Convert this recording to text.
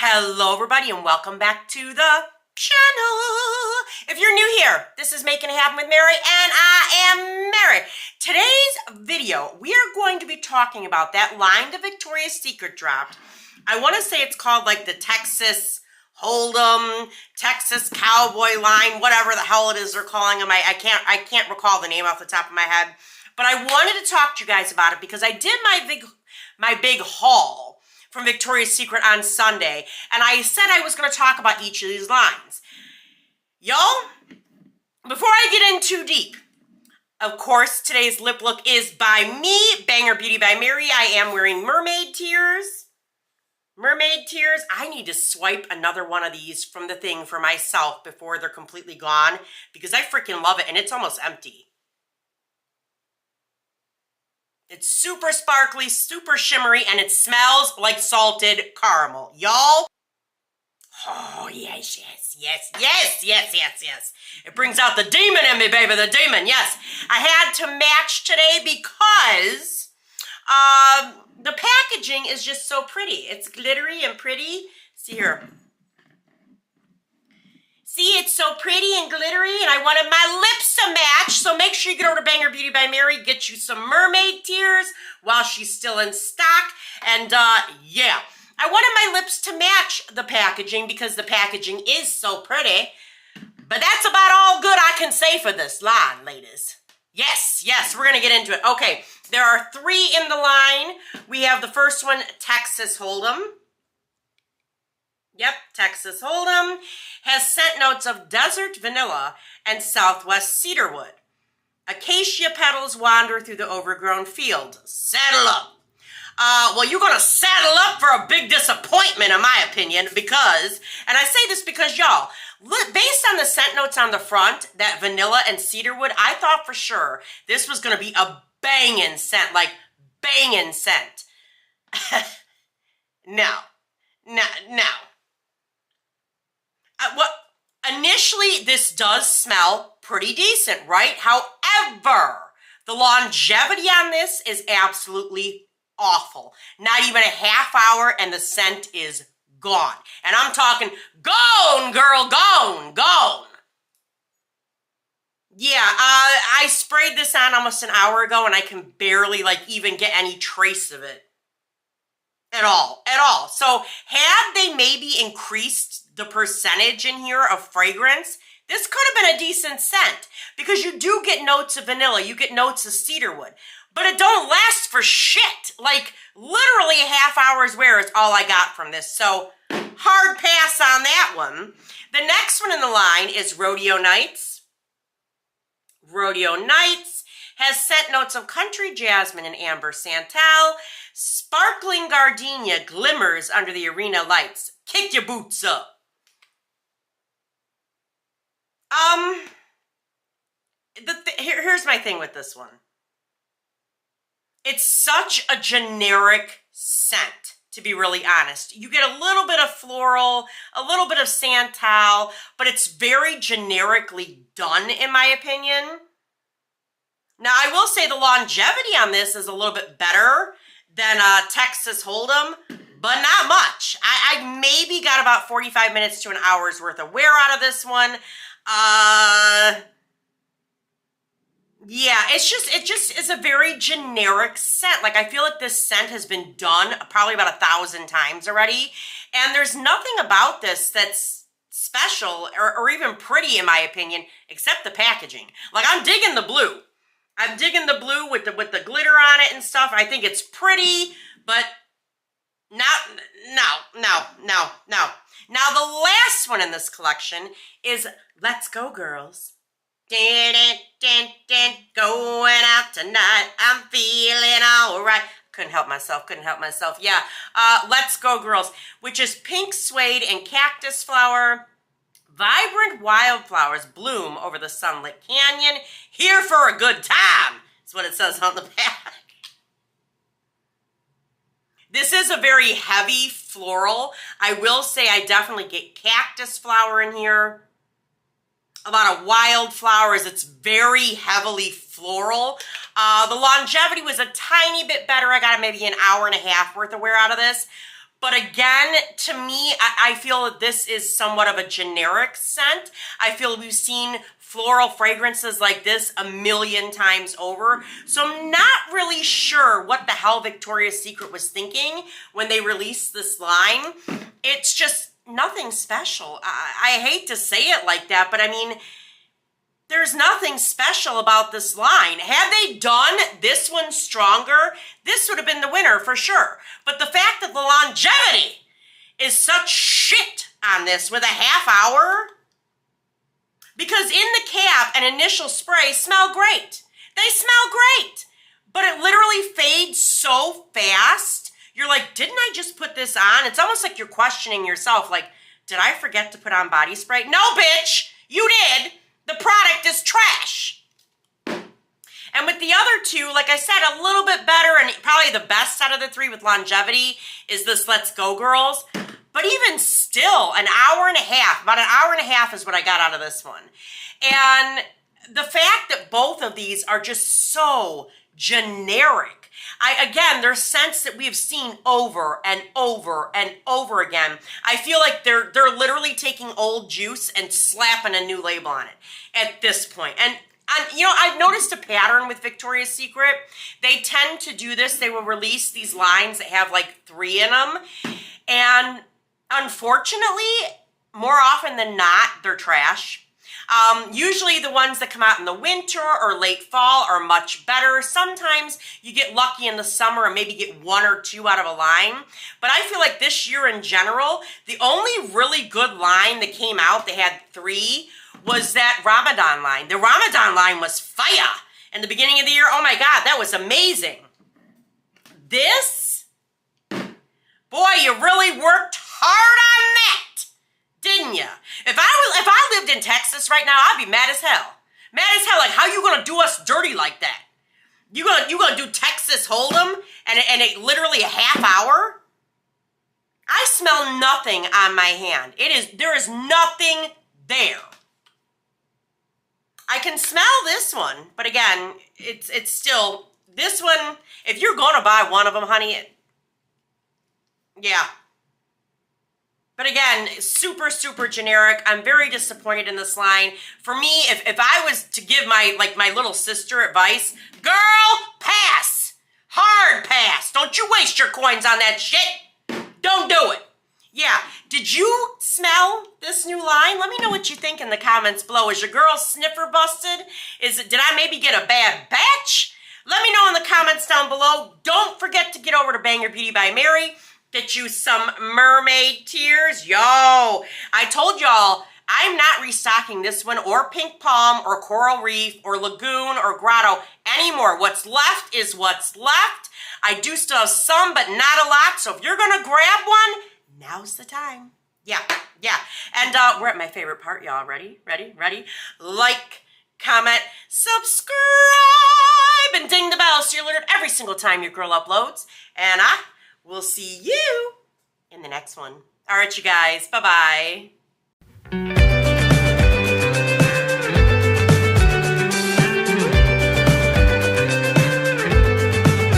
Hello everybody and welcome back to the channel. If you're new here, this is Making It Happen with Mary and I am Mary. Today's video, we are going to be talking about that line that Victoria's Secret dropped. I want to say it's called like the Texas Hold'em, Texas Cowboy line, whatever the hell it is they're calling them. I can't recall the name off the top of my head. But I wanted to talk to you guys about it because I did my big haul from Victoria's Secret on Sunday, and I said I was going to talk about each of these lines. Y'all, before I get in too deep, of course, today's lip look is by me, Banger Beauty by Mary. I am wearing mermaid tears. Mermaid tears. I need to swipe another one of these from the thing for myself before they're completely gone because I freaking love it, and it's almost empty. It's super sparkly, super shimmery, and it smells like salted caramel. Y'all? Oh, yes. It brings out the demon in me, baby, the demon, yes. I had to match today because the packaging is just so pretty. It's glittery and pretty. See here. See, it's so pretty and glittery, and I wanted my lips to match, so make sure you get over to Banger Beauty by Mary, get you some mermaid tears while she's still in stock, and yeah. I wanted my lips to match the packaging because the packaging is so pretty, but that's about all good I can say for this line, ladies. Yes, we're going to get into it. Okay, there are 3 in the line. We have the first one, Texas Hold'em. Yep, Texas Hold'em has scent notes of desert vanilla and southwest cedarwood. Acacia petals wander through the overgrown field. Saddle up. Well, you're going to saddle up for a big disappointment, in my opinion, because, and I say this because, y'all, based on the scent notes on the front, that vanilla and cedarwood, I thought for sure this was going to be a banging scent, like banging scent. No. Initially, this does smell pretty decent, right? However, the longevity on this is absolutely awful. Not even a half hour and the scent is gone. And I'm talking gone, girl, gone. Yeah, I sprayed this on almost an hour ago and I can barely even get any trace of it. At all. So had they maybe increased the percentage in here of fragrance, this could have been a decent scent because you do get notes of vanilla, you get notes of cedarwood, but it don't last for shit. Like literally a half hour's wear is all I got from this. So hard pass on that one. The next one in the line is Rodeo Nights. Rodeo Nights has scent notes of country jasmine and amber santal. Sparkling gardenia glimmers under the arena lights. Kick your boots up. Here's my thing with this one. It's such a generic scent, to be really honest. You get a little bit of floral, a little bit of santal, but it's very generically done, in my opinion. Now, I will say the longevity on this is a little bit better than Texas Hold'em, but not much. I maybe got about 45 minutes to an hour's worth of wear out of this one. Yeah, it just is a very generic scent. Like, I feel like this scent has been done probably about 1,000 times already, and there's nothing about this that's special or even pretty, in my opinion, except the packaging. Like, I'm digging the blue. I'm digging the blue with the glitter on it and stuff. I think it's pretty, but no. Now, the last one in this collection is Let's Go Girls. Going out tonight, I'm feeling all right. Couldn't help myself. Yeah, Let's Go Girls, which is pink suede and cactus flower. Vibrant wildflowers bloom over the sunlit canyon. Here for a good time, is what it says on the back. This is a very heavy floral. I will say I definitely get cactus flower in here. A lot of wildflowers. It's very heavily floral. The longevity was a tiny bit better. I got maybe an hour and a half worth of wear out of this. But again, to me, I feel that this is somewhat of a generic scent. I feel we've seen floral fragrances like this a million times over. So I'm not really sure what the hell Victoria's Secret was thinking when they released this line. It's just nothing special. I hate to say it like that, but I mean, there's nothing special about this line. Had they done this one stronger, this would have been the winner for sure. But the fact that the longevity is such shit on this with a half hour, because in the cap and initial spray smell great. They smell great, but it literally fades so fast. You're like, didn't I just put this on? It's almost like you're questioning yourself, like, did I forget to put on body spray? No, bitch, you did. The product is trash. And with the other two, like I said, a little bit better and probably the best out of the three with longevity is this Let's Go Girls. But even still, an hour and a half, about an hour and a half is what I got out of this one. And the fact that both of these are just so generic. Again, there's scents that we have seen over and over and over again. I feel like they're literally taking old juice and slapping a new label on it at this point. And you know, I've noticed a pattern with Victoria's Secret. They tend to do this. They will release these lines that have like 3 in them. And unfortunately, more often than not, they're trash. Usually the ones that come out in the winter or late fall are much better. Sometimes you get lucky in the summer and maybe get 1 or 2 out of a line. But I feel like this year in general, the only really good line that came out that had 3 was that Ramadan line. The Ramadan line was fire in the beginning of the year. Oh my God, that was amazing. This, boy, you really worked hard on that, didn't you? If I lived in Texas right now, I'd be mad as hell. Mad as hell, like, how you gonna do us dirty like that? You gonna do Texas Hold'em and it literally a half hour? I smell nothing on my hand. There is nothing there. I can smell this one, but again, it's still, this one, if you're gonna buy one of them, honey, yeah. But again, super, super generic. I'm very disappointed in this line. For me, if I was to give my little sister advice, girl, pass. Hard pass. Don't you waste your coins on that shit. Don't do it. Yeah. Did you smell this new line? Let me know what you think in the comments below. Is your girl's sniffer busted? Did I maybe get a bad batch? Let me know in the comments down below. Don't forget to get over to Bang Your Beauty by Mary. Get you some mermaid tears. Yo, I told y'all I'm not restocking this one or Pink Palm or Coral Reef or Lagoon or Grotto anymore. What's left is what's left. I do still have some, but not a lot. So if you're going to grab one, now's the time. Yeah. And we're at my favorite part, y'all. Ready? Like, comment, subscribe, and ding the bell so you're alerted every single time your girl uploads. And we'll see you in the next one. All right, you guys. Bye-bye.